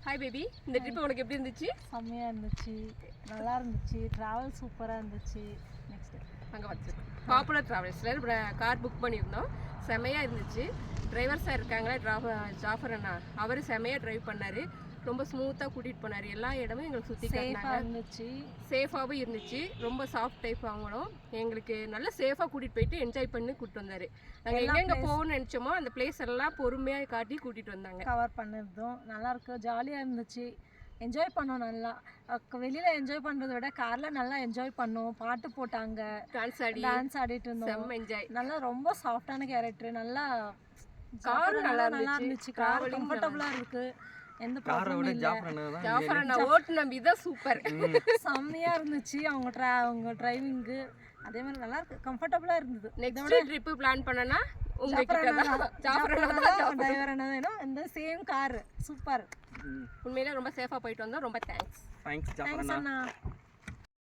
Hi baby, இந்த trip உனக்கு எப்படி இருந்துச்சு? செம்மையாக இருந்துச்சு, நல்லா இருந்துச்சு, ட்ராவல் சூப்பராக இருந்துச்சு. நெக்ஸ்ட் அங்கே வச்சுருக்கோம் பாப்புலர் ட்ராவல்ஸில் கார் புக் பண்ணியிருந்தோம். செம்மையாக இருந்துச்சு. டிரைவர் சார் இருக்காங்களா, ஜாஃபர் அண்ணா, அவர் செம்மையாக ட்ரைவ் பண்ணார். ரொம்ப ஸ்மூத்தாக கூட்டிகிட்டு போனார். எல்லா இடமும் எங்களுக்கு சுற்றி சேஃபாக இருந்துச்சு, சேஃபாகவும் இருந்துச்சு. ரொம்ப சாஃப்ட் டைப் அவங்களும் எங்களுக்கு நல்லா சேஃபாக கூட்டிகிட்டு போயிட்டு என்ஜாய் பண்ணி கூப்பிட்டு வந்தார். நாங்கள் எங்கெங்கே போகணும்னு நினச்சோமோ அந்த பிளேஸ் எல்லாம் பொறுமையாக காட்டி கூட்டிகிட்டு வந்தாங்க. கவர் பண்ணிருந்தோம், நல்லாயிருக்கு, ஜாலியாக இருந்துச்சு, என்ஜாய் பண்ணோம். நல்லா வெளியில் என்ஜாய் பண்ணுறத விட காரில் நல்லா என்ஜாய் பண்ணோம். பாட்டு போட்டாங்க, டான்ஸ் ஆடிட்டு இருந்தோம், செம்ம என்ஜாய். நல்லா ரொம்ப சாஃப்டான கேரக்டர், நல்லா கார் நல்லா இருந்துச்சு, கார் கம்ஃபர்டபுளாக இருக்குது, எந்த ப்ராப்ளமும் இல்லை. ஜாஃபர் அண்ணா ஓட்டுன விதம் சூப்பர், செம்மையாக இருந்துச்சு. அவங்க டிரைவிங்கு அதே மாதிரி நல்லா இருக்கு, கம்ஃபர்டபுளாக இருந்தது. நெக்ஸ்ட் ட்ரிப்பு பிளான் பண்ணனா டிரைவர் என்ன வேணும், இந்த சேம் கார் சூப்பர். உண்மையிலே ரொம்ப சேஃபாக போயிட்டு வந்தோம். ரொம்ப தேங்க்ஸ் அண்ணா.